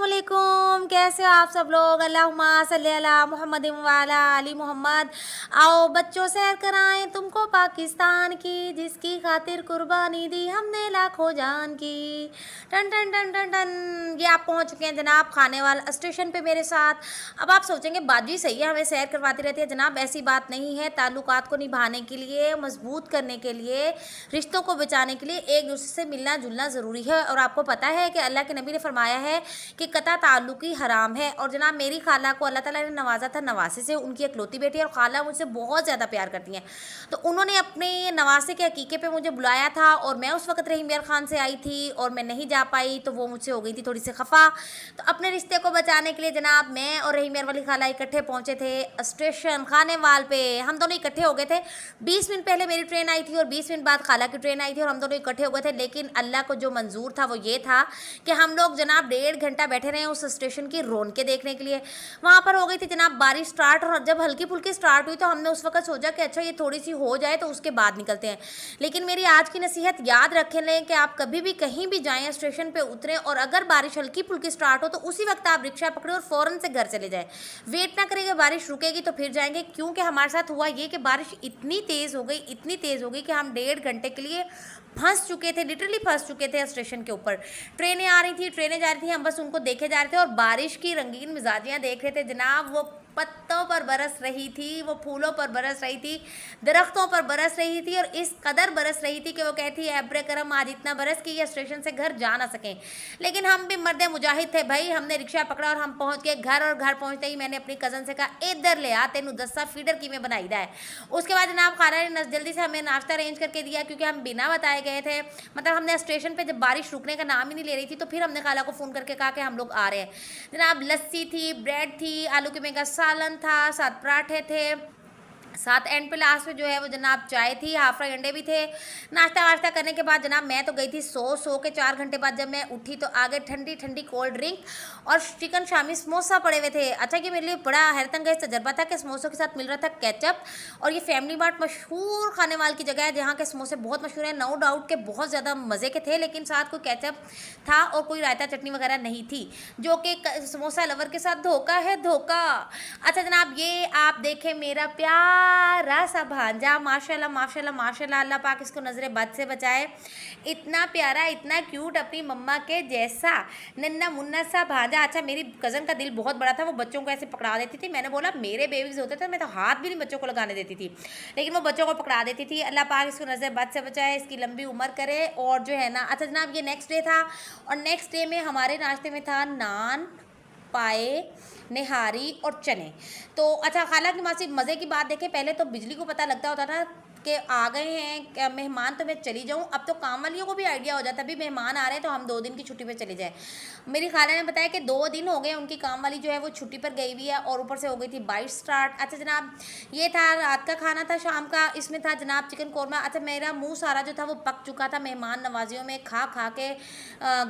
अस्सलामुअलैकुम, कैसे हो आप सब लोग। अल्लाहुम्मा सल्ली अला मुहम्मद वाला अली मोहम्मद। आओ बच्चों सैर कराएं तुमको पाकिस्तान की, जिसकी खातिर कुर्बानी दी हमने लाखों जान की। टन टन टन टन टन। ये आप पहुंच चुके हैं जनाब खानेवाल स्टेशन पे मेरे साथ। अब आप सोचेंगे बाजी सही है, हमें सैर करवाती रहती है। जनाब ऐसी बात नहीं है। ताल्लुकात को निभाने के लिए, मजबूत करने के लिए, रिश्तों को बचाने के लिए एक दूसरे से मिलना जुलना ज़रूरी है। और आपको पता है कि अल्लाह के नबी ने फरमाया है कि कता ताल्लुकी हराम है। और जनाब मेरी खाला को अल्लाह ताला ने नवाजा था नवासे से, उनकी इकलौती बेटी, और खाला मुझसे बहुत ज़्यादा प्यार करती हैं। तो उन्होंने अपने नवासे के अकीके पे मुझे बुलाया था, और मैं उस वक्त रहीम यार खान से आई थी और मैं नहीं जा पाई, तो वो मुझसे हो गई थी थोड़ी सी खफा। तो अपने रिश्ते को बचाने के लिए जनाब मैं और रहीम यार वाली खाला इकट्ठे पहुंचे थे स्टेशन खानेवाल पे। हम दोनों इकट्ठे हो गए थे। 20 मिनट पहले मेरी ट्रेन आई थी और 20 मिनट बाद खाला की ट्रेन आई थी, और हम दोनों इकट्ठे हो गए थे। लेकिन अल्लाह को जो मंजूर था वो ये था कि हम लोग जनाब 1.5 घंटा बैठे रहे उस स्टेशन की रौनकें देखने के लिए। वहाँ पर हो गई थी जनाब बारिश स्टार्ट, और जब हल्की फुल्की स्टार्ट हुई तो हमने उस वक्त सोचा कि अच्छा ये थोड़ी सी हो जाए तो उसके बाद निकलते हैं। लेकिन मेरी आज की नसीहत याद रखें लें कि आप कभी भी कहीं भी जाएं, स्टेशन पे उतरें, और अगर बारिश हल्की फुल्की स्टार्ट हो तो उसी वक्त आप रिक्शा पकड़े और फ़ौरन से घर चले जाएं। वेट ना करेंगे बारिश रुकेगी तो फिर जाएंगे। क्योंकि हमारे साथ हुआ ये कि बारिश इतनी तेज़ हो गई, इतनी तेज़ हो गई कि हम 1.5 घंटे के लिए फंस चुके थे, लिटरली फंस चुके थे स्टेशन के ऊपर। ट्रेनें आ रही थी, ट्रेनें जा रही थी, हम बस उनको देखे जा रहे थे और बारिश की रंगीन मिजाजियाँ देख रहे थे जनाब। वो पत्तों पर बरस रही थी, वो फूलों पर बरस रही थी, दरख्तों पर बरस रही थी, और इस कदर बरस रही थी कि वो कहती है एब्रे करम आज इतना बरस कि ये स्टेशन से घर जा ना सकें। लेकिन हम भी मर्द मुजाहिद थे भाई, हमने रिक्शा पकड़ा और हम पहुंच गए घर। और घर पहुंचते ही मैंने अपनी कज़न से कहा इधर ले आ, तेनू दस्सा फीडर की में बनाई दा है। उसके बाद जनाब खाला ने जल्दी से हमें नाश्ता अरेंज करके दिया, क्योंकि हम बिना बताए गए थे। मतलब हमने स्टेशन पे जब बारिश रुकने का नाम ही नहीं ले रही थी, तो फिर हमने खाला को फ़ोन करके कहा कि हम लोग आ रहे हैं। जनाब लस्सी थी, ब्रेड थी, आलू के मेगा सालन था, साथ पराठे थे, साथ एंड पे लास्ट में जो है वो जनाब चाय थी, हाफ फ्राई अंडे भी थे। नाश्ता वाश्ता करने के बाद जनाब मैं तो गई थी सो के 4 घंटे बाद जब मैं उठी तो आगे ठंडी ठंडी कोल्ड ड्रिंक और चिकन शामी समोसा पड़े हुए थे। अच्छा कि मेरे लिए बड़ा हैरत अंगेज तजर्बा था कि समोसों के साथ मिल रहा था केचप। और ये फैमिली मार्ट मशहूर खाने वाल की जगह है जहाँ के समोसे बहुत मशहूर है, नो डाउट के बहुत ज़्यादा मज़े के थे। लेकिन साथ कोई केचप था और कोई रायता चटनी वगैरह नहीं थी, जो कि समोसा लवर के साथ धोखा है, धोखा। अच्छा जनाब ये आप देखें मेरा प्यारा सा भांजा, माशाल्लाह माशाल्लाह माशाल्लाह, अल्लाह पाक इसको नज़रे बद से बचाए। इतना प्यारा, इतना क्यूट, अपनी मम्मा के जैसा नन्ना मुन्ना सा भांजा। अच्छा मेरी कज़न का दिल बहुत बड़ा था, वो बच्चों को ऐसे पकड़ा देती थी। मैंने बोला मेरे बेबीज होते थे मैं तो हाथ भी नहीं बच्चों को लगाने देती थी, लेकिन वो बच्चों को पकड़ा देती थी। अल्लाह पाक इसको नज़र बद से बचाए, इसकी लंबी उम्र करे। और जो है ना, अच्छा जनाब ये नेक्स्ट डे था, और नेक्स्ट डे में हमारे नाश्ते में था नान, पाए, निहारी और चने। तो अच्छा खाला की मासी मज़े की बात देखें, पहले तो बिजली को पता लगता होता था कि आ गए हैं क्या मेहमान तो मैं चली जाऊँ। अब तो काम वालियों को भी आइडिया हो जाता है, अभी मेहमान आ रहे हैं तो हम 2 दिन की छुट्टी पे चले जाए। मेरी खाला ने बताया कि 2 दिन हो गए उनकी काम वाली जो है वो छुट्टी पर गई हुई है, और ऊपर से हो गई थी बारिश स्टार्ट। अच्छा जनाब ये था रात का खाना था, शाम का इसमें था जनाब चिकन कौरमा। अच्छा मेरा मुँह सारा जो था वो पक चुका था मेहमान नवाजियों में खा खा के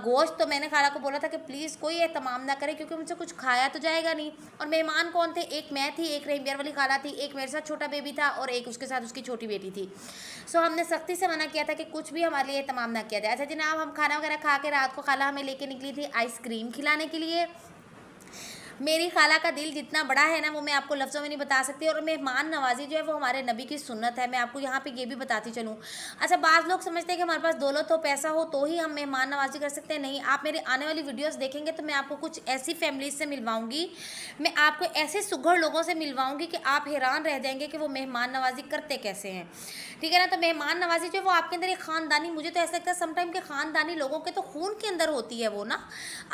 गोश्त। तो मैंने खाला को बोला था कि प्लीज़ कोई एहतमाम ना करे, क्योंकि मुझसे कुछ खाया तो जाएगा नहीं। और मेहमान कौन थे, एक मैं थी, एक रहीम यार वाली खाला थी, एक मेरे साथ छोटा बेबी था, और एक उसके साथ उसकी छोटी बेटी थी। सो हमने सख्ती से मना किया था कि कुछ भी हमारे लिए तमाम ना किया जाए। अच्छा जनाब हम खाना वगैरह खा के रात को खाला हमें लेके निकली थी आइसक्रीम खिलाने के लिए। मेरी खाला का दिल जितना बड़ा है ना वो मैं आपको लफ्ज़ों में नहीं बता सकती। और मेहमान नवाजी जो है वो हमारे नबी की सुन्नत है, मैं आपको यहाँ पे ये भी बताती चलूँ। अच्छा बाज़ लोग समझते हैं कि हमारे पास दौलत हो, पैसा हो तो ही हम मेहमान नवाजी कर सकते हैं। नहीं, आप मेरे आने वाली वीडियोस देखेंगे तो मैं आपको कुछ ऐसी फैमिलीज से मिलवाऊंगी, मैं आपको ऐसे सुघड़ लोगों से मिलवाऊंगी कि आप हैरान रह जाएंगे कि वो मेहमान नवाजी करते कैसे हैं। ठीक है ना। तो मेहमान नवाजी जो है वो आपके अंदर एक ख़ानदानी, मुझे तो ऐसा लगता है समटाइम के ख़ानदानी लोगों के तो खून के अंदर होती है वो ना।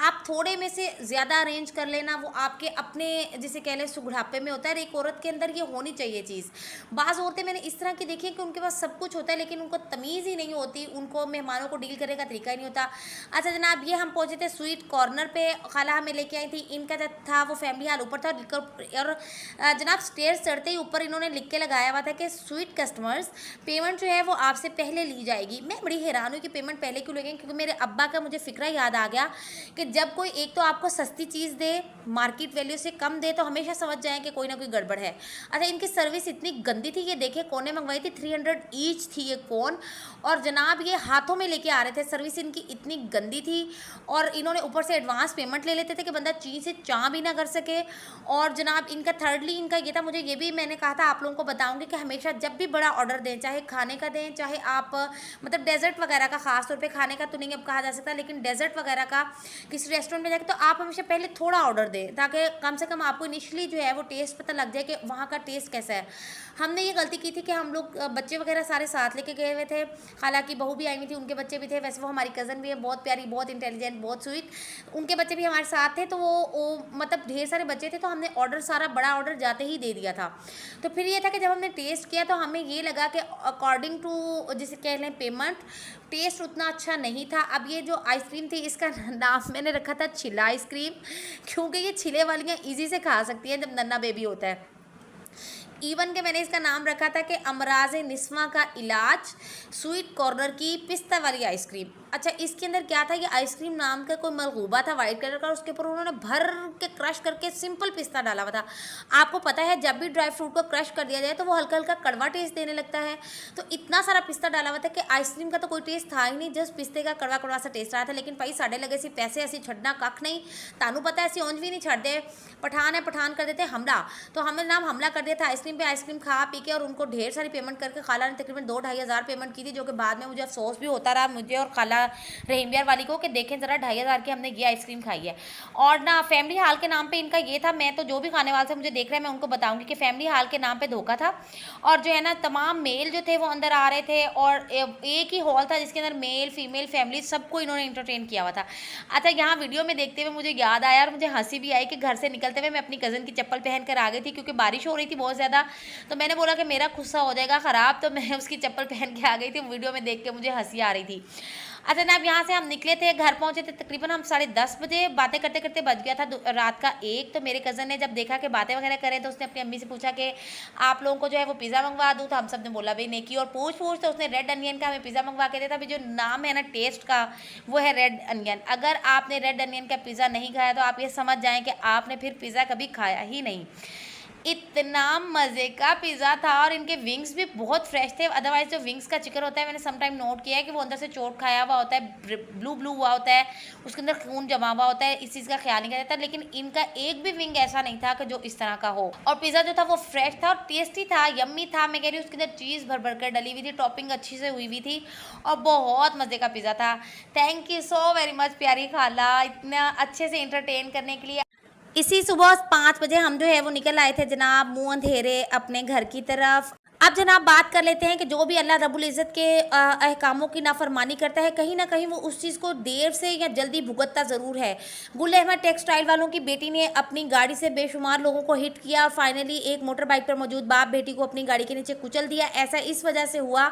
आप थोड़े में से ज़्यादा अरेंज कर लेना, वो आपके अपने जिसे कह लें सुघड़ापे में होता है। एक औरत के अंदर ये होनी चाहिए चीज़। बाज़ औरतें मैंने इस तरह की देखी है कि उनके पास सब कुछ होता है लेकिन उनको तमीज़ ही नहीं होती, उनको मेहमानों को डील करने का तरीका ही नहीं होता। अच्छा जनाब ये हम पहुँचे थे स्वीट कॉर्नर पे, खाला हमें लेके आई थी। इनका जो था वो फैमिली हाल ऊपर था, और जनाब स्टेयर्स चढ़ते ही ऊपर इन्होंने लिख के लगाया हुआ था कि स्वीट कस्टमर्स पेमेंट जो है वो आपसे पहले ली जाएगी। मैं बड़ी हैरान हुई कि पेमेंट पहले क्यों लेंगे, क्योंकि मेरे अब्बा का मुझे फ़िक्रा याद आ गया कि जब कोई एक तो आपको सस्ती चीज़ दे, मार्केट वैल्यू से कम दे तो हमेशा समझ जाएं कि कोई ना कोई गड़बड़ है। अच्छा, इनकी सर्विस इतनी गंदी थी, ये देखिए कोने मंगवाई थी 300 ईच थी ये कोन, और जनाब ये हाथों में लेके आ रहे थे। सर्विस इनकी इतनी गंदी थी, और इन्होंने ऊपर से एडवांस पेमेंट ले लेते थे कि बंदा ची से चा भी ना कर सके। और जनाब इनका थर्डली इनका ये था, मुझे ये भी मैंने कहा था आप लोगों को बताऊंगी कि हमेशा जब भी बड़ा ऑर्डर दें, चाहे खाने का दें, चाहे आप मतलब डेजर्ट वगैरह का, खास तौर पे खाने का तो नहीं अब कहा जा सकता, लेकिन डेजर्ट वगैरह का किसी रेस्टोरेंट में जाके तो आप हमेशा पहले थोड़ा ऑर्डर दें, ताकि कम से कम आपको इनिशियली जो है वो टेस्ट पता लग जाए कि वहाँ का टेस्ट कैसा है। हमने ये गलती की थी कि हम लोग बच्चे वगैरह सारे साथ लेके गए हुए थे, हालांकि बहू भी आई हुई थी, उनके बच्चे भी थे। वैसे वो हमारी कज़न भी है, बहुत प्यारी, बहुत इंटेलिजेंट, बहुत स्वीट, उनके बच्चे भी हमारे साथ थे। तो वो मतलब ढेर सारे बच्चे थे, तो हमने ऑर्डर सारा बड़ा ऑर्डर जाते ही दे दिया था। तो फिर ये था कि जब हमने टेस्ट किया तो हमें ये लगा कि अकॉर्डिंग टू जिसे कह लें पेमेंट, टेस्ट उतना अच्छा नहीं था। अब ये जो आइसक्रीम थी इसका नाम मैंने रखा था छिला आइसक्रीम, क्योंकि ये छिले वालियाँ ईजी से खा सकती हैं जब नन्ना बेबी होता है। इवन के मैंने इसका नाम रखा था कि अमराज निस्वा का इलाज, स्वीट कॉर्नर की पिस्ता वाली आइसक्रीम। अच्छा, इसके अंदर क्या था, ये आइसक्रीम नाम का कोई मलगूबा था वाइट कलर का, उसके ऊपर उन्होंने भर के क्रश करके सिंपल पिस्ता डाला हुआ था। आपको पता है जब भी ड्राई फ्रूट को क्रश कर दिया जाए तो वो हल्का हल्का कड़वा टेस्ट देने लगता है, तो इतना सारा पिस्ता डाला हुआ था कि आइसक्रीम का तो कोई टेस्ट था ही नहीं, जस्ट पिस्ते का कड़वा कड़वा सा टेस्ट आया था। लेकिन भाई साढ़े लगे सी पैसे ऐसी छड़ना कख नहीं, तानू पता है ऐसी ओंज भी नहीं छड़ दे, पठान है पठान कर देते हमला, तो हमने नाम हमला कर दिया था आइसक्रीम पे। आइसक्रीम खा पी के और उनको ढेर सारी पेमेंट करके खाला ने तकरीबन 2-2.5 हज़ार पेमेंट की थी, जो कि बाद में मुझे अफसोस भी होता रहा मुझे और खाला रहीम वाली को कि देखें ज़रा 2.5 हज़ार की हमने ये आइसक्रीम खाई है। और ना फैमिली हाल के नाम पे इनका ये था, मैं तो जो भी खाने वाले से मुझे देख रहे हैं मैं उनको बताऊंगी कि फैमिली हाल के नाम पे धोखा था। और जो है ना तमाम मेल जो थे वो अंदर आ रहे थे, और एक ही हॉल था जिसके अंदर मेल फीमेल फैमिली सबको इन्होंने इंटरटेन किया हुआ था। अच्छा, यहाँ वीडियो में देखते हुए मुझे याद आया और मुझे हंसी भी आई कि घर से निकलते हुए मैं अपनी कज़न की चप्पल पहन कर आ गई थी, क्योंकि बारिश हो रही थी बहुत ज़्यादा। तो मैंने बोला कि मेरा गुस्सा हो जाएगा ख़राब, तो मैं उसकी चप्पल पहन के आ गई थी। वीडियो में देख के मुझे हंसी आ रही थी। अच्छा ना, अब यहाँ से हम निकले थे, घर पहुँचे थे तकरीबन हम 10:30 बजे। बातें करते करते बज गया था रात का 1। तो मेरे कज़न ने जब देखा कि बातें वगैरह करें तो उसने अपनी अम्मी से पूछा कि आप लोगों को जो है वो पिज़्ज़ा मंगवा दूँ, तो हम सब ने बोला भाई नहीं की। और पूछ तो उसने रेड अनियन का हमें पिज़्ज़ा मंगवा के दिया था। अभी जो नाम है ना टेस्ट का वो है रेड अनियन। अगर आपने रेड अनियन का पिज़्ज़ा नहीं खाया तो आप ये समझ जाएँ कि आपने फिर पिज़्ज़ा कभी खाया ही नहीं। इतना मज़े का पिज़्ज़ा था, और इनके विंग्स भी बहुत फ्रेश थे। अदरवाइज़ जो विंग्स का चिकन होता है मैंने सम टाइम नोट किया है कि वो अंदर से चोट खाया हुआ होता है, ब्लू ब्लू हुआ होता है, उसके अंदर खून जमा हुआ होता है, इस चीज़ का ख्याल नहीं किया जाता। लेकिन इनका एक भी विंग ऐसा नहीं था कि जो इस तरह का हो। और पिज़्ज़ा जो था वो फ्रेश था और टेस्टी था, यम्मी था। मैं कह रही हूँ उसके अंदर चीज़ भर भर कर डली हुई थी, टॉपिंग अच्छी से हुई हुई थी, और बहुत मज़े का पिज़्ज़ा था। Thank you so very much प्यारी खाला, इतना अच्छे से इंटरटेन करने के लिए। इसी सुबह 5 बजे हम जो है वो निकल आए थे जनाब मुँह अंधेरे अपने घर की तरफ। अब जनाब बात कर लेते हैं कि जो भी अल्लाह रब्बुल इज़्ज़त के अहकामों की नाफरमानी करता है, कहीं ना कहीं वो उस चीज़ को देर से या जल्दी भुगतता ज़रूर है। गुल अहमद टेक्सटाइल वालों की बेटी ने अपनी गाड़ी से बेशुमार लोगों को हिट किया, और फाइनली एक मोटर बाइक पर मौजूद बाप बेटी को अपनी गाड़ी के नीचे कुचल दिया। ऐसा इस वजह से हुआ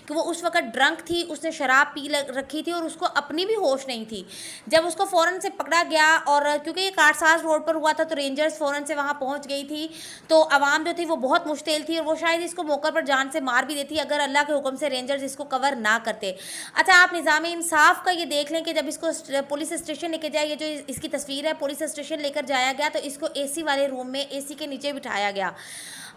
कि वो उस वक्त ड्रंक थी, उसने शराब पी रखी थी और उसको अपनी भी होश नहीं थी। जब उसको फ़ौरन से पकड़ा गया, और क्योंकि ये कारसाज रोड पर हुआ था तो रेंजर्स फ़ौरन से वहाँ पहुँच गई थी, तो आवाम जो थी वो बहुत मुश्तिल थी, और वो शायद इसको मौके पर जान से मार भी देती अगर अल्लाह के हुक्म से रेंजर्स इसको कवर ना करते। अच्छा, आप निज़ाम इंसाफ का ये देख लें कि जब इसको पुलिस स्टेशन लेके जाए, ये जो इसकी तस्वीर है, पुलिस स्टेशन लेकर जाया गया तो इसको एसी वाले रूम में एसी के नीचे बिठाया गया।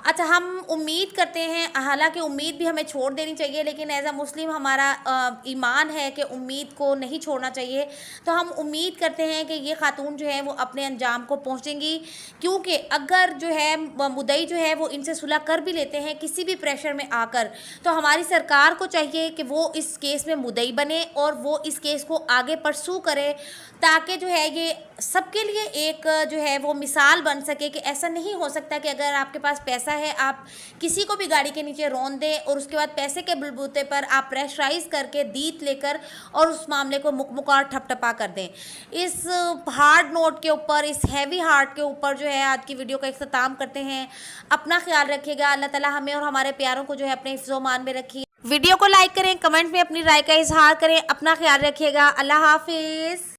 अच्छा, हम उम्मीद करते हैं, हालांकि उम्मीद भी हमें छोड़ देनी चाहिए, लेकिन एज अ मुस्लिम हमारा ईमान है कि उम्मीद को नहीं छोड़ना चाहिए। तो हम उम्मीद करते हैं कि ये खातून जो है वो अपने अंजाम को पहुंचेंगी, क्योंकि अगर जो है मुद्दई जो है वो इनसे सुलह कर भी लेते हैं किसी भी प्रेशर में आकर, तो हमारी सरकार को चाहिए कि वो इस केस में मुद्दई बने और वो इस केस को आगे परसू करे, ताकि जो है ये सबके लिए एक जो है वो मिसाल बन सके कि ऐसा नहीं हो सकता कि अगर आपके पास पैसा है आप किसी को भी गाड़ी के नीचे रौंद दें और उसके बाद पैसे के बलबूते पर आप प्रेशराइज करके दीत लेकर और उस मामले को मुकमुका और ठपठपा कर दें। इस हार्ड नोट के ऊपर, इस हैवी हार्ट के ऊपर जो है आज की वीडियो का इख्तिताम करते हैं। अपना ख्याल रखिएगा, अल्लाह ताला हमें और हमारे प्यारों को जो है अपने हिफ्ज़-ओ-मान में रखिए। वीडियो को लाइक करें, कमेंट में अपनी राय का इजहार करें। अपना ख्याल रखिएगा, अल्लाह हाफिज़।